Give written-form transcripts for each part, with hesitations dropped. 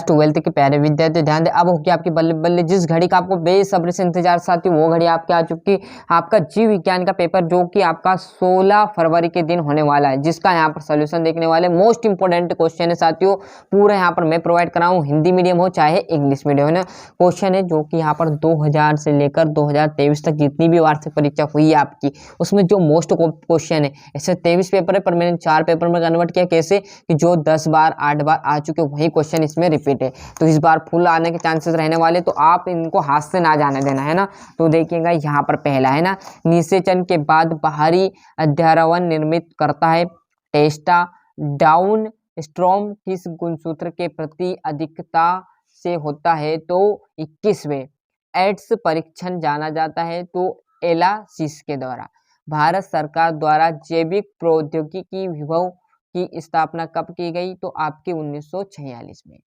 Twelfth के प्यारे विद्यार्थी ध्यान दें, अब होगी आपकी बल्ले बल्ले। जिस घड़ी का आपको बेसब्री से इंतजार साथी, वो घड़ी आपके आ चुकी। आपका जीव विज्ञान का पेपर जो कि आपका 16 फरवरी के दिन होने वाला है, जिसका यहाँ पर सोल्यूशन देखने वाले मोस्ट इंपोर्टेंट क्वेश्चन है साथियों। पूरा यहाँ पर मैं प्रोवाइड कराऊँ, हिंदी मीडियम हो चाहे इंग्लिश मीडियम, है ना। क्वेश्चन है जो कि यहाँ पर 2000 से लेकर 2023 तक जितनी भी वार्षिक परीक्षा हुई है आपकी, उसमें जो मोस्ट क्वेश्चन है, ऐसे 23 पेपर है पर मैंने 4 पेपर में कन्वर्ट किया। कैसे कि जो 10 बार 8 बार आ चुके वही क्वेश्चन इसमें रिपीट है, तो इस बार फुल आने के चांसेस रहने वाले, तो आप इनको हाथ से ना जाने देना, है ना। तो देखिएगा यहाँ पर पहला है ना, निषेचन के बाद बाहरी अध्यारोहण निर्मित करता है टेस्टा डाउन स्ट्रॉम किस गुणसूत्र के प्रति अधिकता से होता है, तो 21वें एड्स परीक्षण जाना जाता है, तो एलासिस के द्वारा। भारत सरकार द्वारा जैविक प्रौद्योगिकी विभाग की स्थापना कब की गई, तो आपके 1946 में।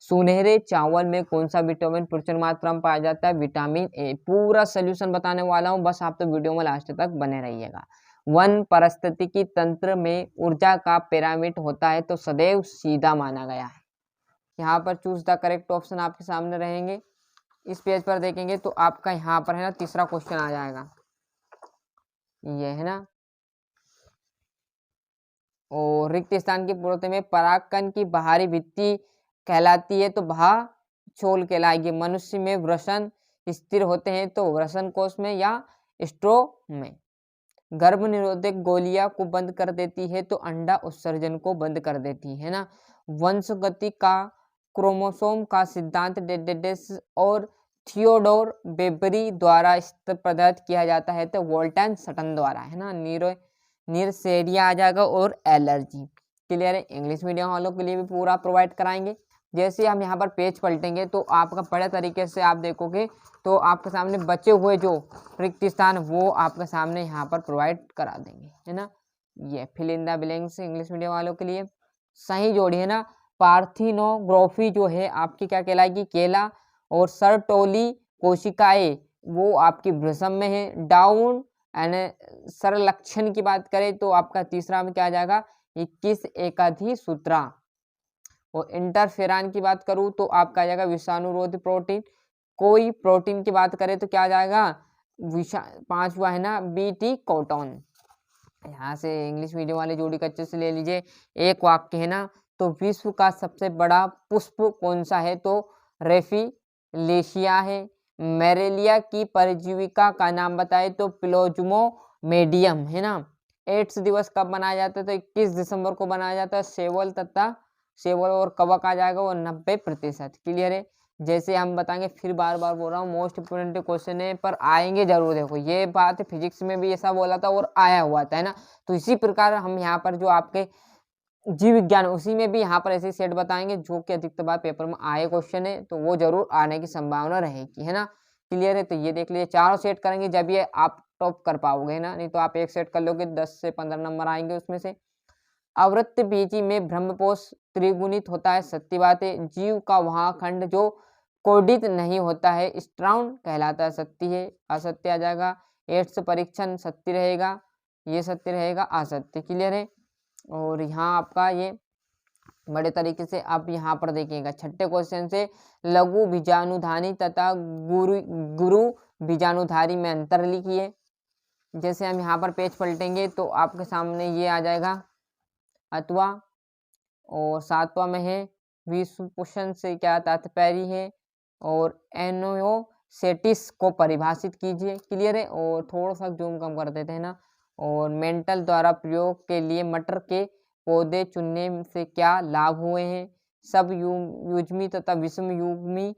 सुनहरे चावल में कौन सा विटामिन प्रचुर मात्रा में पाया जाता है, विटामिन ए। पूरा सोल्यूशन बताने वाला हूं, बस आप तो वीडियो में लास्ट तक बने रहिएगा। वन पारिस्थितिकी तंत्र में ऊर्जा का पिरामिड होता है, तो सदैव सीधा माना गया है। यहाँ पर चूज द करेक्ट ऑप्शन आपके सामने रहेंगे। इस पेज पर देखेंगे तो आपका यहाँ पर है ना तीसरा क्वेश्चन आ जाएगा, ये है ना। और रिक्त स्थान की पूर्ति में परागकण की बाहरी भित्ति कहलाती है, तो भा छोल कहलाएगी। मनुष्य में वृषण स्थिर होते हैं, तो वृषण कोश में या स्ट्रो में। गर्भ निरोधक गोलियां को बंद कर देती है, तो अंडा उत्सर्जन को बंद कर देती है ना। वंशगति का क्रोमोसोम का सिद्धांत डेडेस और थियोडोर बेबरी द्वारा प्रदत्त किया जाता है, तो वोल्टन सटन द्वारा, है ना। निरसेरिया आ जाएगा और एलर्जी। क्लियर है। इंग्लिश मीडियम वालों के लिए भी पूरा प्रोवाइड कराएंगे। जैसे हम यहाँ पर पेज पलटेंगे तो आपका बड़े तरीके से आप देखोगे तो आपके सामने बचे हुए जो रिक्त स्थान वो आपके सामने यहाँ पर प्रोवाइड करा देंगे, है ना। ये fill in the blanks English medium वालों के लिए सही जोड़ी, है ना। पार्थिनोग्राफी जो है आपकी क्या कहलाएगी, केला। और सरटोली कोशिकाएं वो आपकी वृषण में है। डाउन एंड सरलक्षण की बात करें तो आपका तीसरा में क्या आ जाएगा, 21 एकाधी सूत्रा। और इंटरफेरान की बात करूं तो आपका आ जाएगा विषाणुरोधी प्रोटीन। कोई प्रोटीन की बात करें तो क्या आ जाएगा, पांचवा है ना बीटी कोटोन। यहाँ से इंग्लिश मीडियम वाले जोड़ी का अच्छे से ले लीजिए। एक वाक्य है ना, तो विश्व का सबसे बड़ा पुष्प कौन सा है, तो रेफिलेशिया है। मैरेलिया की परजीविका का नाम बताए, तो प्लाज्मोमेडियम, है ना। एड्स दिवस कब मनाया जाता है, तो 21 दिसंबर को मनाया जाता है। सेवल और कवक आ जाएगा वो 90%। क्लियर है। जैसे हम बताएंगे, फिर बार बार बोल रहा हूँ, मोस्ट इंपोर्टेंट क्वेश्चन है पर आएंगे जरूर। देखो ये बात फिजिक्स में भी ऐसा बोला था और आया हुआ था, है ना। तो इसी प्रकार हम यहाँ पर जो आपके जीव विज्ञान उसी में भी यहाँ पर ऐसे सेट बताएंगे जो कि अधिकतर बार पेपर में आए क्वेश्चन है, तो वो जरूर आने की संभावना रहेगी, है ना। क्लियर है। तो ये देख लीजिए, चारों सेट करेंगे जब ये आप टॉप कर पाओगे, है ना। नहीं तो आप एक सेट कर लोगे 10 से 15 नंबर आएंगे उसमें से। आवृत्त बीजी में ब्रह्मपोष त्रिगुणित होता है, सत्य बात है। जीव का वहाँ खंड जो कोडित नहीं होता है स्ट्राउंड कहलाता है, सत्य है। असत्य आ जाएगा। एड्स परीक्षण सत्य रहेगा, ये सत्य रहेगा, असत्य। क्लियर है। और यहाँ आपका ये बड़े तरीके से आप यहाँ पर देखिएगा छठे क्वेश्चन से लघु बीजाणुधानी तथा गुरु बीजाणुधारी में अंतर लिखिए। जैसे हम यहाँ पर पेज पलटेंगे तो आपके सामने ये आ जाएगा अथवा। और सातवां में है विश्व पोषण से क्या तात्पर्य है, और एनोसेटिस को परिभाषित कीजिए। क्लियर है। और थोड़ा सा जूम कम कर देते हैं ना। और मेंटल द्वारा प्रयोग के लिए मटर के पौधे चुनने से क्या लाभ हुए हैं। सब युग्मी तथा विषम युग्मी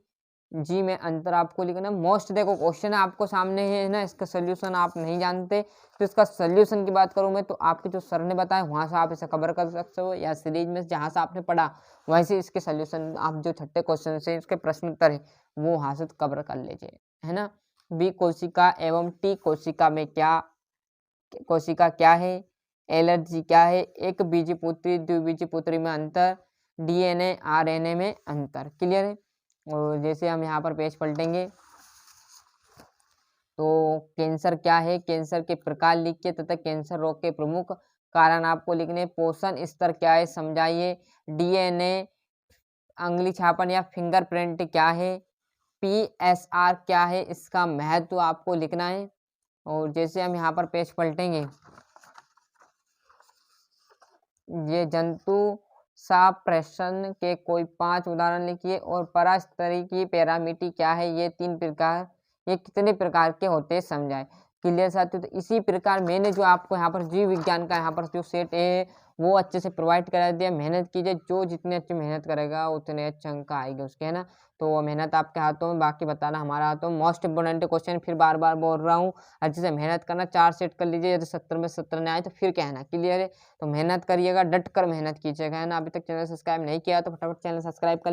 जी में अंतर आपको लिखना। मोस्ट देखो क्वेश्चन आपको सामने है ना, इसका सोल्यूशन आप नहीं जानते तो इसका सोल्यूशन की बात करूं मैं तो आपके जो सर ने बताया वहां से आप इसे कवर कर सकते हो, या सीरीज में जहां से आपने पढ़ा वहीं से इसके सोल्यूशन आप जो छठे क्वेश्चन से इसके प्रश्न उत्तर है वो वहां से कवर कर लीजिए, है ना। बी कोशिका एवं टी कोशिका में कोशिका क्या है, एलर्जी क्या है, एक बीजी पुत्री द्विबीजी पुत्री में अंतर, डीएनए आरएनए में अंतर। क्लियर है। और जैसे हम यहाँ पर पेज पलटेंगे तो कैंसर क्या है, कैंसर के प्रकार लिखिए तथा कैंसर रोग के प्रमुख कारण आपको लिखने। पोषण स्तर क्या है समझाइए। डीएनए अंगुली छापन या फिंगरप्रिंट क्या है, PSR क्या है, इसका महत्व आपको लिखना है। और जैसे हम यहाँ पर पेज पलटेंगे, ये जंतु साप्रेशन के कोई 5 उदाहरण लिखिए और परास्तरीय पैरामीटर क्या है, ये 3 प्रकार, ये कितने प्रकार के होते हैं समझाए। क्लियर साथियों, तो इसी प्रकार मैंने जो आपको यहाँ पर जीव विज्ञान का यहाँ पर जो सेट है वो अच्छे से प्रोवाइड करा दिया। मेहनत कीजिए, जो जितने अच्छे मेहनत करेगा उतने अच्छे अंक आएंगे उसके, है ना। तो वो मेहनत आपके हाथों में, बाकी बताना हमारा हाथों में। मोस्ट इंपोर्टेंट क्वेश्चन फिर बार बार बोल रहा हूँ, अच्छे से मेहनत करना, 4 सेट कर लीजिए। यदि 70 में 70 नहीं आए तो फिर कहना। क्लियर है, तो मेहनत करिएगा, डट कर मेहनत कीजिएगा, है ना। अभी तक चैनल सब्सक्राइब नहीं किया तो फटाफट चैनल सब्सक्राइब कर